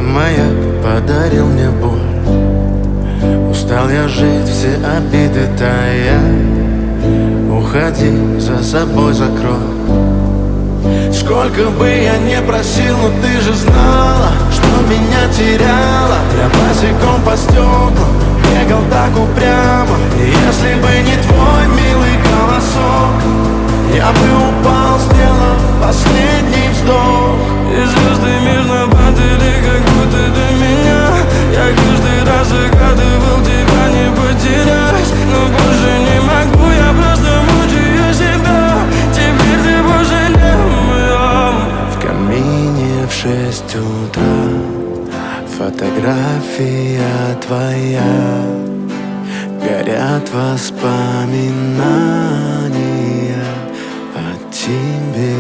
маяк подарил мне боль. Устал я жить, все обиды тая. Уходи, за собой закрой. Сколько бы я не просил, но ты же знала, что меня теряла. Я босиком по стеклам бегал так упрямо. И если бы не твой милый голосок, я бы упал, сделав последний вздох. И звезды мирно падали, как будто до меня. Я каждый раз загадывал тебя не потерять, но больше не могу, я просто мучаю себя. Теперь ты больше не моя. В камине в 6 утра фотография твоя. Горят воспоминания о тебе.